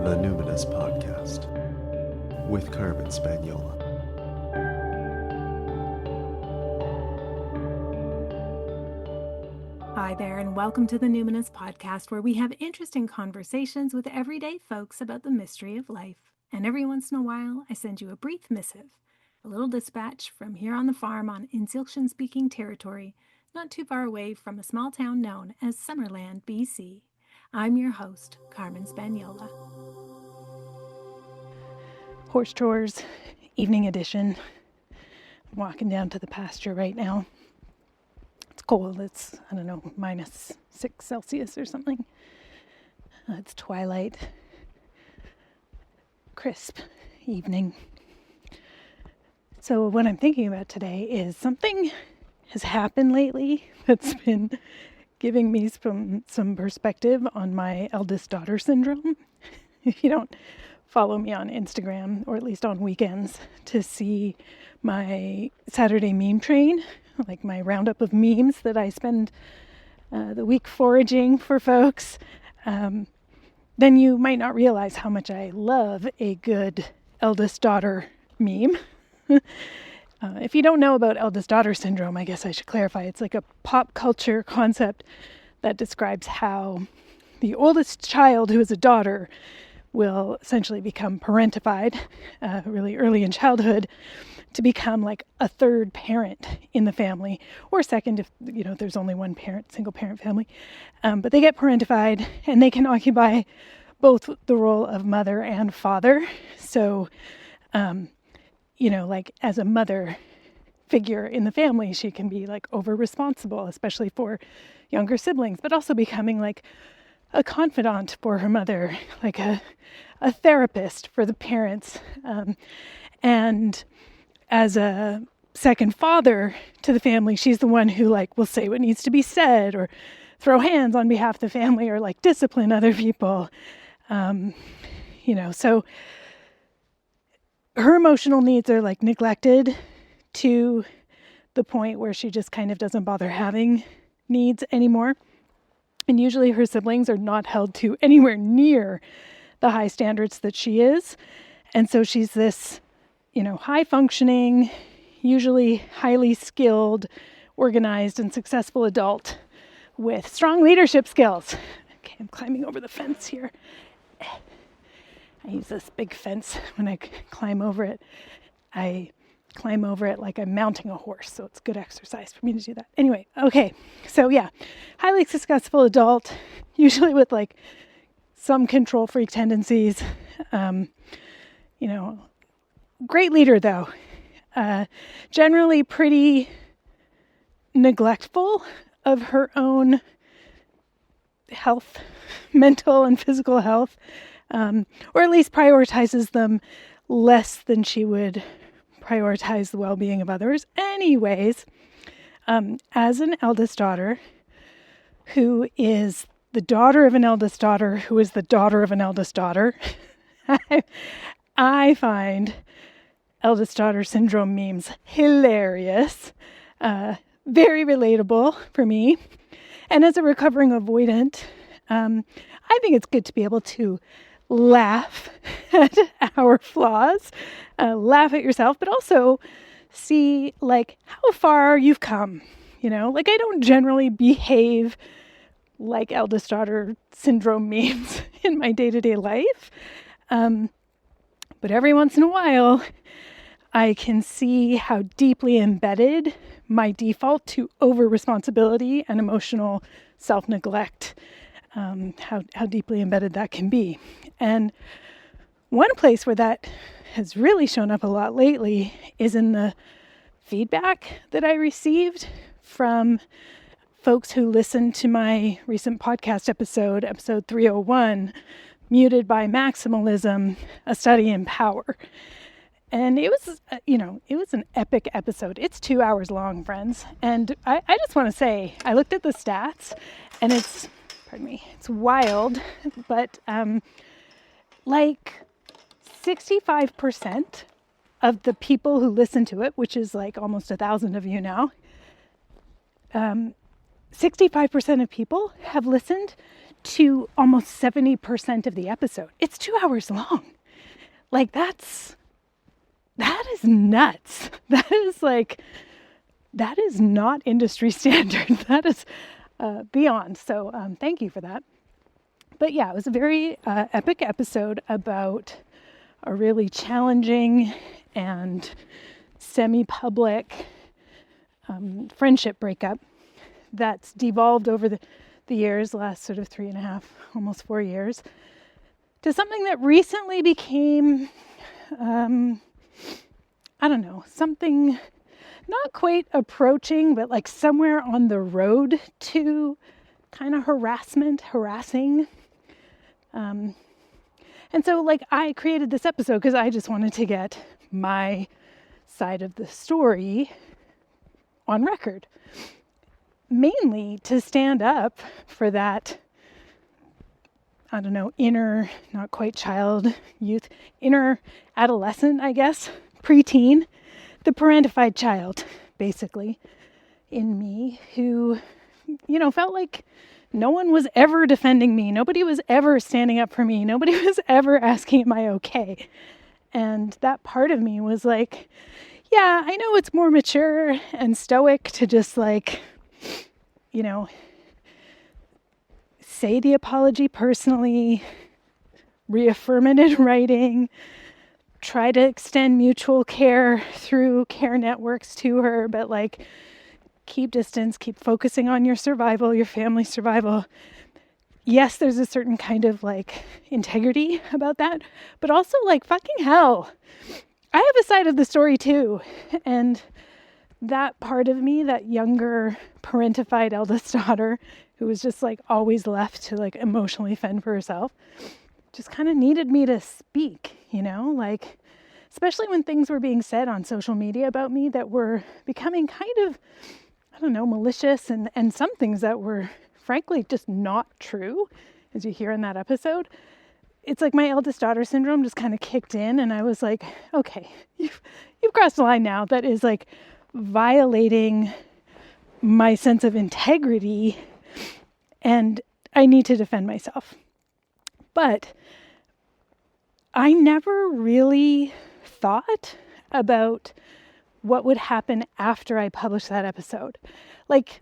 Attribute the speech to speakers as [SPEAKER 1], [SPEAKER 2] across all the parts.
[SPEAKER 1] The Numinous Podcast with Carmen Spaniola.
[SPEAKER 2] Hi there, and welcome to the Numinous Podcast, where we have interesting conversations with everyday folks about the mystery of life. And every once in a while, I send you a brief missive, a little dispatch from here on the farm on Insilkshin-speaking territory, not too far away from a small town known as Summerland, BC. I'm your host, Carmen Spaniola. Horse chores, evening edition. I'm walking down to the pasture right now. It's cold. It's, -6 Celsius or something. It's twilight. Crisp evening. So what I'm thinking about today is something has happened lately that's been giving me some perspective on my eldest daughter syndrome. If you don't follow me on Instagram, or at least on weekends, to see my Saturday meme train, like my roundup of memes that I spend the week foraging for folks, then you might not realize how much I love a good eldest daughter meme. If you don't know about eldest daughter syndrome, I guess I should clarify. It's like a pop culture concept that describes how the oldest child, who is a daughter, will essentially become parentified really early in childhood to become like a third parent in the family, or second if there's only one parent, single parent family. But they get parentified and they can occupy both the role of mother and father. So, like as a mother figure in the family, she can be like over responsible, especially for younger siblings, but also becoming like a confidant for her mother, like a therapist for the parents. And as a second father to the family, she's the one who like will say what needs to be said, or throw hands on behalf of the family, or like discipline other people. So her emotional needs are like neglected to the point where she just kind of doesn't bother having needs anymore. And usually her siblings are not held to anywhere near the high standards that she is. And so she's this, high functioning, usually highly skilled, organized, and successful adult with strong leadership skills. Okay, I'm climbing over the fence here. I use this big fence when I climb over it. I climb over it like I'm mounting a horse, so it's good exercise for me to do that. Anyway, okay, so yeah, highly successful adult, usually with like some control freak tendencies. Great leader though. Generally pretty neglectful of her own health, mental and physical health, or at least prioritizes them less than she would prioritize the well-being of others. Anyways, as an eldest daughter, who is the daughter of an eldest daughter, who is the daughter of an eldest daughter, I find eldest daughter syndrome memes hilarious, very relatable for me. And as a recovering avoidant, I think it's good to be able to laugh at our flaws, laugh at yourself, but also see like how far you've come. I don't generally behave like eldest daughter syndrome memes in my day-to-day life. But every once in a while, I can see how deeply embedded my default to over-responsibility and emotional self-neglect, how deeply embedded that can be. And one place where that has really shown up a lot lately is in the feedback that I received from folks who listened to my recent podcast episode 301, Muted by Maximalism, A Study in Power. And it was, it was an epic episode. It's 2 hours long, friends. And I just want to say, I looked at the stats and it's wild, but like 65% of the people who listen to it, which is like almost 1,000 of you now, 65% of people have listened to almost 70% of the episode. It's 2 hours long. Like that is nuts. That is not industry standard. That is beyond. So thank you for that. But yeah, it was a very epic episode about a really challenging and semi-public friendship breakup that's devolved over the years, last sort of 3.5, almost 4 years, to something that recently became, something not quite approaching, but like somewhere on the road to kind of harassing. And so like I created this episode because I just wanted to get my side of the story on record, mainly to stand up for that, inner, not quite child, youth, inner adolescent, I guess, preteen, the parentified child, basically, in me who, felt like no one was ever defending me. Nobody was ever standing up for me. Nobody was ever asking, am I okay? And that part of me was like, yeah, I know it's more mature and stoic to just like, say the apology personally, reaffirm it in writing, try to extend mutual care through care networks to her, but like keep distance, keep focusing on your survival, your family's survival. Yes, there's a certain kind of like integrity about that, but also like fucking hell, I have a side of the story too. And that part of me, that younger parentified eldest daughter who was just like always left to like emotionally fend for herself, just kind of needed me to speak, like, especially when things were being said on social media about me that were becoming kind of, malicious and some things that were frankly just not true, as you hear in that episode. It's like my eldest daughter syndrome just kind of kicked in, and I was like, okay, you've crossed the line now. That is like violating my sense of integrity, and I need to defend myself. But I never really thought about what would happen after I published that episode. Like,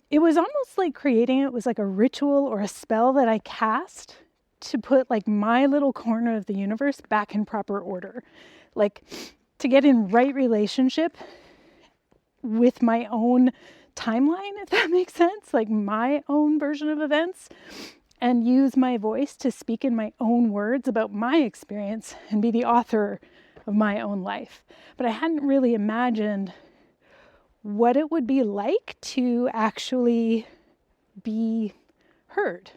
[SPEAKER 2] it was almost like creating it was like a ritual or a spell that I cast to put like my little corner of the universe back in proper order. Like to get in right relationship with my own timeline, if that makes sense, like my own version of events, and use my voice to speak in my own words about my experience and be the author of my own life. But I hadn't really imagined what it would be like to actually be heard.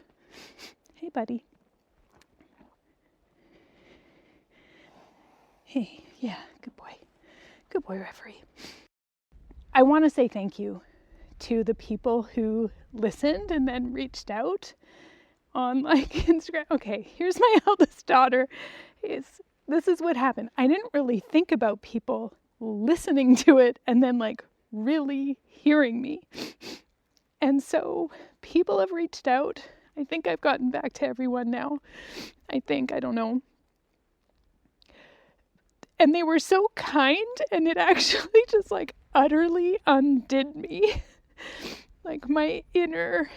[SPEAKER 2] Hey, buddy. Hey, yeah, good boy. Good boy, referee. I want to say thank you to the people who listened and then reached out on like Instagram. Okay, here's my eldest daughter. This is what happened. I didn't really think about people listening to it and then like really hearing me. And so people have reached out. I think I've gotten back to everyone now. I don't know. And they were so kind, and it actually just like utterly undid me. Like my inner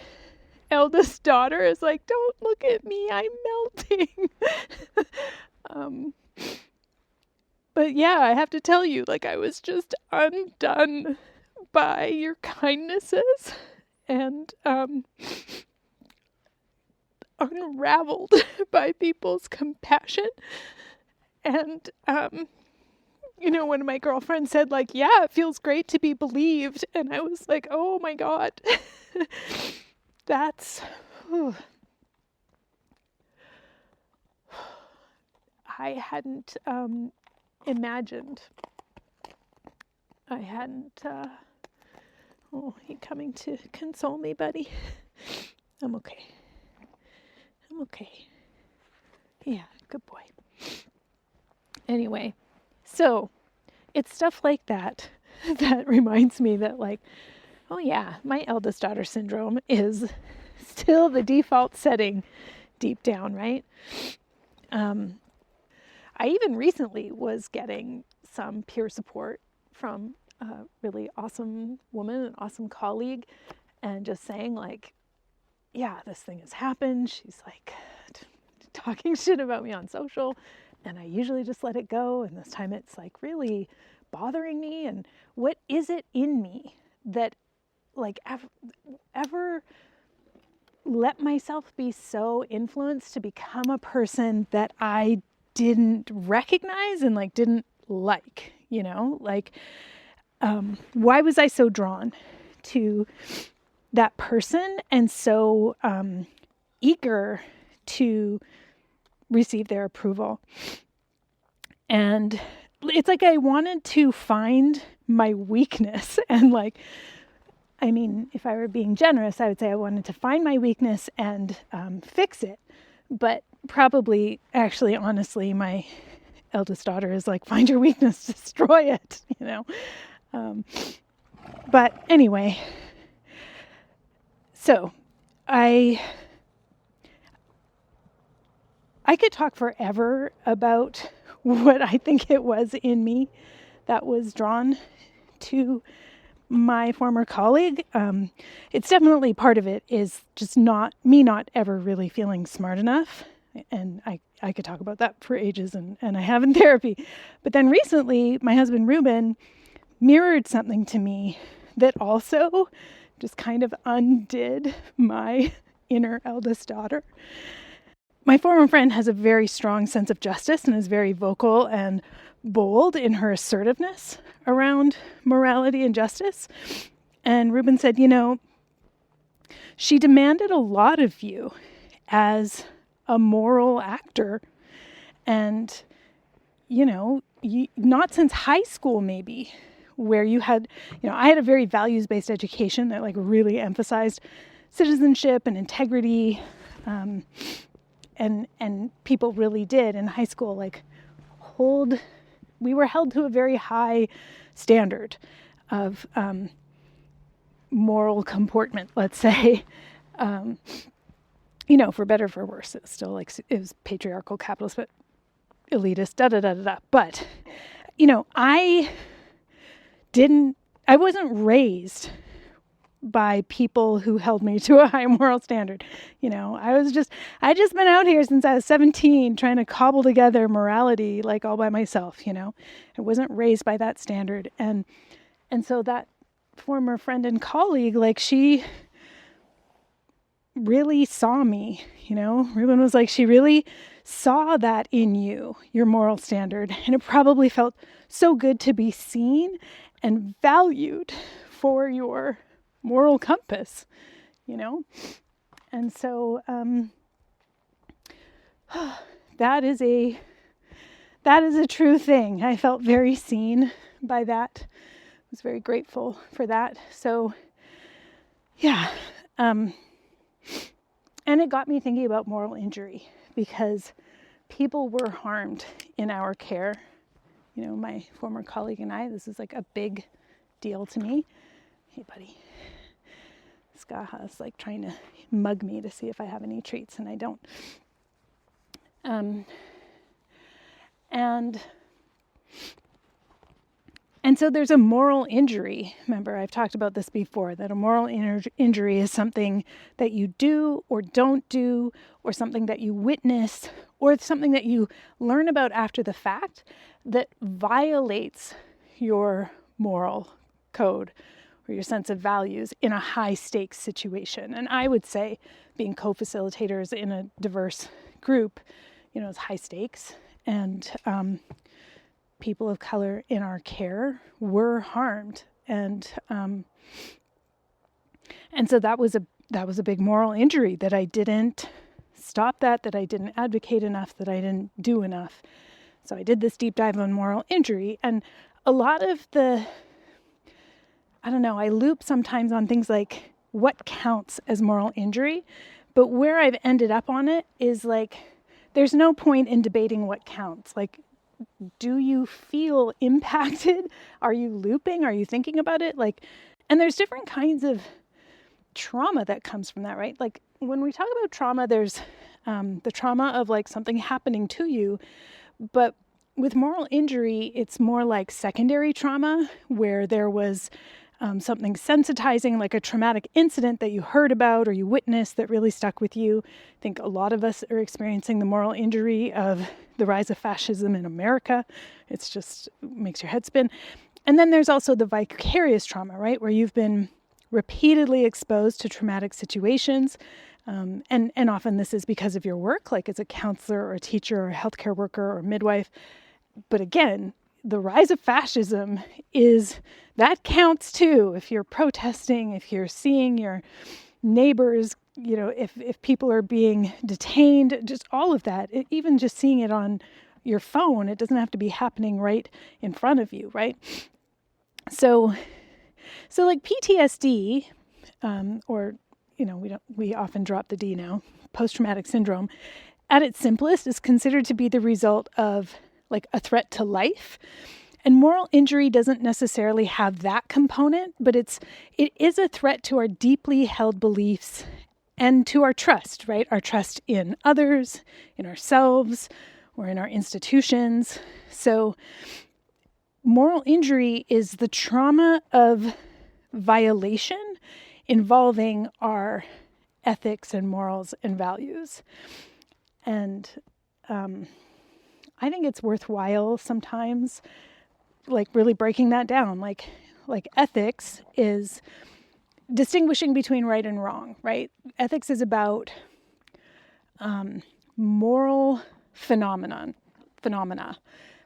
[SPEAKER 2] eldest daughter is like, don't look at me, I'm melting. But yeah, I have to tell you, like I was just undone by your kindnesses and unraveled by people's compassion. And, one of my girlfriends said like, yeah, it feels great to be believed. And I was like, oh my God, that's, I hadn't imagined. I hadn't, you coming to console me, buddy? I'm okay. Yeah, good boy. Anyway, so it's stuff like that that reminds me that like, oh yeah, my eldest daughter syndrome is still the default setting deep down, right? I even recently was getting some peer support from a really awesome woman, an awesome colleague, and just saying like, yeah, this thing has happened. She's like talking shit about me on social, and I usually just let it go. And this time it's like really bothering me. And what is it in me that like ever let myself be so influenced to become a person that I didn't recognize and like didn't like, you know, like why was I so drawn to that person and so eager to receive their approval? And it's like I wanted to find my weakness, and like, I mean, if I were being generous, I would say I wanted to find my weakness and fix it. But probably, actually, honestly, my eldest daughter is like, find your weakness, destroy it, you know. But anyway, so I could talk forever about what I think it was in me that was drawn to my former colleague. It's definitely part of it is just not ever really feeling smart enough. And I could talk about that for ages, and I have in therapy. But then recently, my husband Ruben mirrored something to me that also just kind of undid my inner eldest daughter. My former friend has a very strong sense of justice and is very vocal and bold in her assertiveness around morality and justice. And Ruben said, you know, she demanded a lot of you as a moral actor. And, you know, not since high school, maybe, where you had, you know, I had a very values-based education that like really emphasized citizenship and integrity. And people really did in high school, like we were held to a very high standard of moral comportment, let's say. You know, for better or for worse, it's still like, it was patriarchal, capitalist, but elitist, da-da-da-da-da. But, you know, I wasn't raised by people who held me to a high moral standard. You know, I just been out here since I was 17 trying to cobble together morality like all by myself, you know. I wasn't raised by that standard. And so that former friend and colleague, like she really saw me, you know. Ruben was like, she really saw that in you, your moral standard. And it probably felt so good to be seen and valued for your moral compass, you know? And so that is a true thing. I felt very seen by that. I was very grateful for that. So yeah. And it got me thinking about moral injury, because people were harmed in our care. You know, my former colleague and I, this is like a big deal to me. Hey, buddy. Skaha's like trying to mug me to see if I have any treats, and I don't. And so there's a moral injury. Remember, I've talked about this before, that a moral injury is something that you do or don't do, or something that you witness, or something that you learn about after the fact that violates your moral code or your sense of values in a high stakes situation. And I would say, being co-facilitators in a diverse group, you know, is high stakes. And people of color in our care were harmed. And so that was a big moral injury, that I didn't stop that I didn't advocate enough, that I didn't do enough. So I did this deep dive on moral injury. And a lot of I loop sometimes on things like what counts as moral injury, but where I've ended up on it is like, there's no point in debating what counts. Like, do you feel impacted? Are you looping? Are you thinking about it? Like, and there's different kinds of trauma that comes from that, right? Like when we talk about trauma, there's the trauma of like something happening to you, but with moral injury, it's more like secondary trauma where there was something sensitizing, like a traumatic incident that you heard about or you witnessed that really stuck with you. I think a lot of us are experiencing the moral injury of the rise of fascism in America. It's just makes your head spin. And then there's also the vicarious trauma, right? Where you've been repeatedly exposed to traumatic situations. And often this is because of your work, like as a counselor or a teacher or a healthcare worker or midwife. But again, the rise of fascism that counts too. If you're protesting, if you're seeing your neighbors, if people are being detained, just all of that, even just seeing it on your phone, it doesn't have to be happening right in front of you, right? So like PTSD, we often drop the D now, post-traumatic syndrome, at its simplest is considered to be the result of like a threat to life. And moral injury doesn't necessarily have that component, but it is a threat to our deeply held beliefs and to our trust, right? Our trust in others, in ourselves, or in our institutions. So moral injury is the trauma of violation involving our ethics and morals and values. And I think it's worthwhile sometimes, like really breaking that down. Like ethics is distinguishing between right and wrong, right? Ethics is about moral phenomena,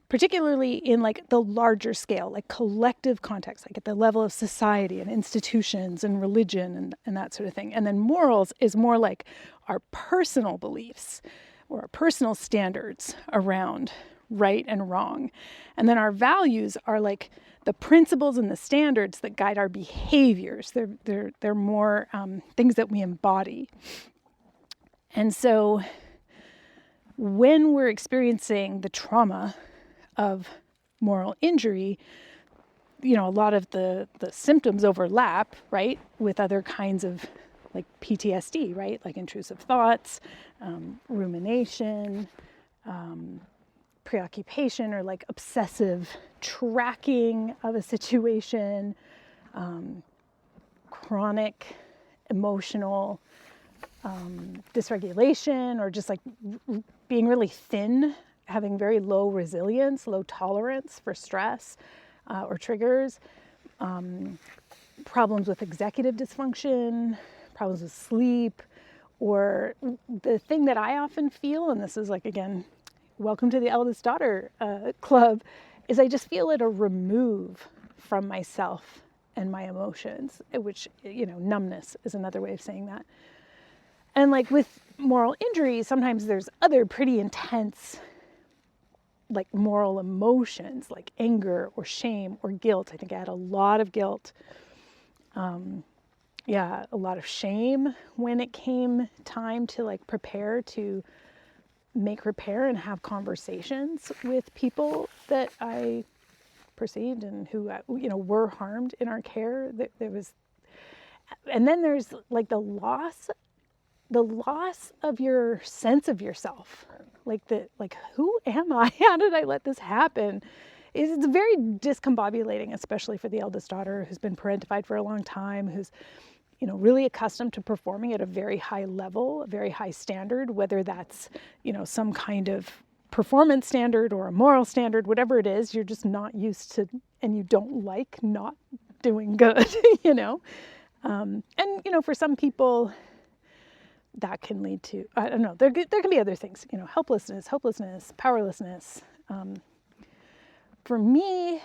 [SPEAKER 2] particularly in like the larger scale, like collective context, like at the level of society and institutions and religion and that sort of thing. And then morals is more like our personal beliefs or our personal standards around right and wrong. And then our values are like the principles and the standards that guide our behaviors. They're more things that we embody. And so when we're experiencing the trauma of moral injury, a lot of the symptoms overlap, right, with other kinds of like PTSD, right, like intrusive thoughts, rumination, preoccupation, or like obsessive tracking of a situation, chronic emotional dysregulation, or just like being really thin, having very low resilience, low tolerance for stress or triggers, problems with executive dysfunction, problems with sleep, or the thing that I often feel, and this is like, again, welcome to the Eldest Daughter Club, is I just feel it a remove from myself and my emotions, which, numbness is another way of saying that. And like with moral injury, sometimes there's other pretty intense like moral emotions like anger or shame or guilt. I think I had a lot of guilt. A lot of shame when it came time to like prepare to make repair and have conversations with people that I perceived and who, were harmed in our care. And then there's like the loss of your sense of yourself. Who am I? How did I let this happen? It's very discombobulating, especially for the eldest daughter who's been parentified for a long time, who's, really accustomed to performing at a very high level, a very high standard, whether that's, some kind of performance standard or a moral standard, whatever it is, you're just not used to, and you don't like not doing good, And, for some people, that can lead to, I don't know, there can be other things, helplessness, hopelessness, powerlessness. For me,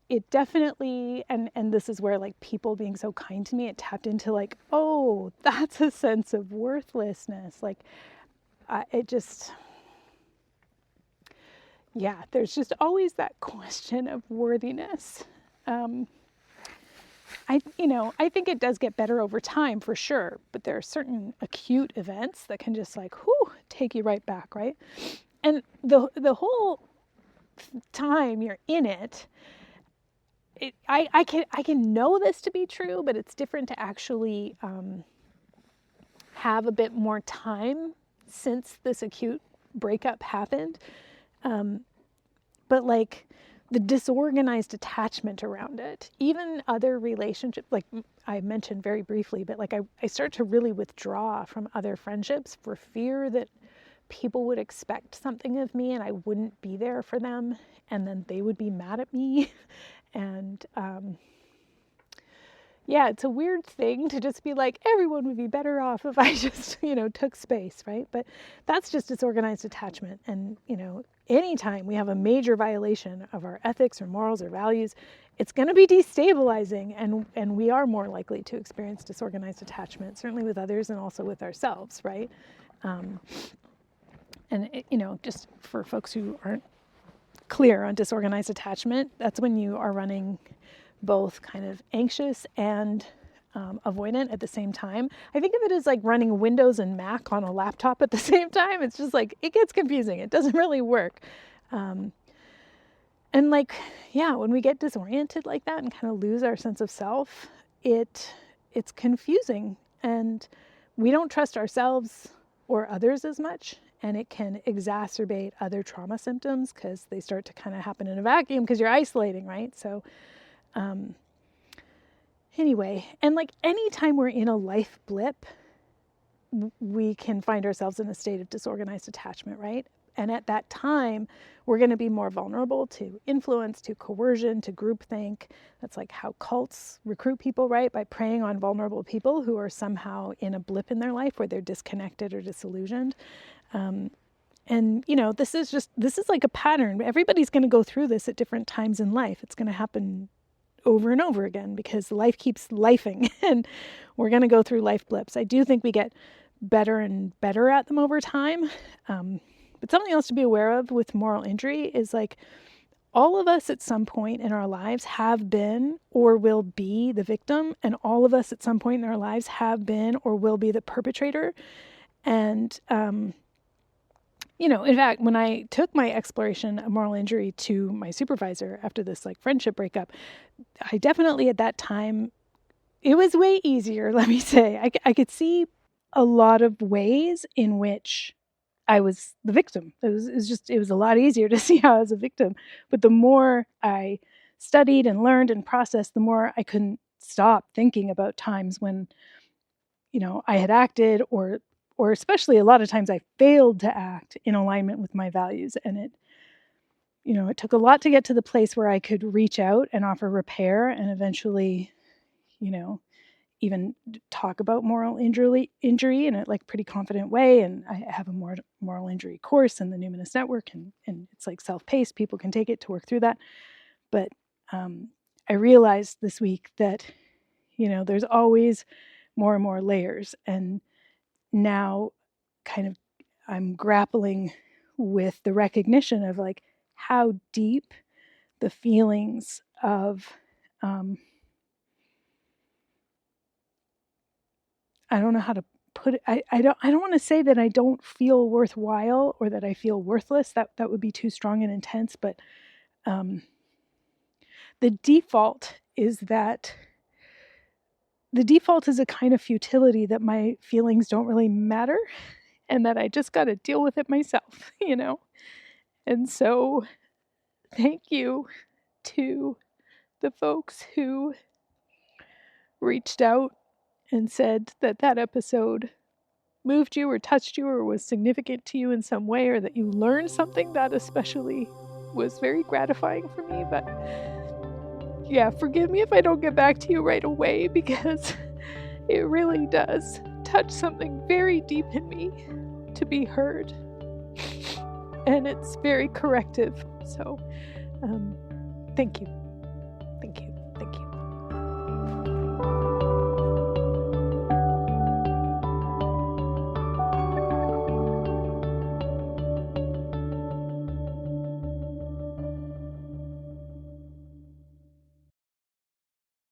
[SPEAKER 2] it definitely, and this is where like people being so kind to me, it tapped into like, oh, that's a sense of worthlessness. Like, there's just always that question of worthiness. I think it does get better over time for sure, but there are certain acute events that can just like, take you right back, right? And the whole time you're in it, I can know this to be true, but it's different to actually have a bit more time since this acute breakup happened. But like the disorganized attachment around it, even other relationships, like I mentioned very briefly, but like I start to really withdraw from other friendships for fear that people would expect something of me and I wouldn't be there for them, and then they would be mad at me. And yeah, it's a weird thing to just be like, everyone would be better off if I just, took space, right? But that's just disorganized attachment. And, anytime we have a major violation of our ethics or morals or values, it's going to be destabilizing, and we are more likely to experience disorganized attachment, certainly with others and also with ourselves, right? Just for folks who aren't clear on disorganized attachment, that's when you are running both kind of anxious and avoidant at the same time. I think of it as like running Windows and Mac on a laptop at the same time. It's just like, it gets confusing. It doesn't really work. And like, yeah, when we get disoriented like that and kind of lose our sense of self, it's confusing, and we don't trust ourselves or others as much. And it can exacerbate other trauma symptoms because they start to kind of happen in a vacuum because you're isolating, right? So anyway, and like anytime we're in a life blip, we can find ourselves in a state of disorganized attachment, right? And at that time, we're going to be more vulnerable to influence, to coercion, to groupthink. That's like how cults recruit people, right? By preying on vulnerable people who are somehow in a blip in their life where they're disconnected or disillusioned. And, this is like a pattern. Everybody's going to go through this at different times in life. It's going to happen over and over again because life keeps lifing, and we're going to go through life blips. I do think we get better and better at them over time. But something else to be aware of with moral injury is like all of us at some point in our lives have been or will be the victim, and all of us at some point in our lives have been or will be the perpetrator. And, in fact, when I took my exploration of moral injury to my supervisor after this like friendship breakup, I definitely at that time, it was way easier, let me say. I could see a lot of ways in which I was the victim. It was a lot easier to see how I was a victim. But the more I studied and learned and processed, the more I couldn't stop thinking about times when, I had acted or especially a lot of times I failed to act in alignment with my values. And it took a lot to get to the place where I could reach out and offer repair and eventually, even talk about moral injury in a like pretty confident way. And I have a moral injury course in the Numinous Network, and it's like self-paced. People can take it to work through that. But I realized this week that, there's always more and more layers. And now kind of I'm grappling with the recognition of like how deep the feelings of I don't know how to put it. I don't want to say that I don't feel worthwhile or that I feel worthless. That would be too strong and intense. But the default is a kind of futility that my feelings don't really matter, and that I just got to deal with it myself, And so thank you to the folks who reached out and said that episode moved you or touched you or was significant to you in some way, or that you learned something. That especially was very gratifying for me. But yeah, forgive me if I don't get back to you right away, because it really does touch something very deep in me to be heard. And it's very corrective. So thank you. Thank you. Thank you.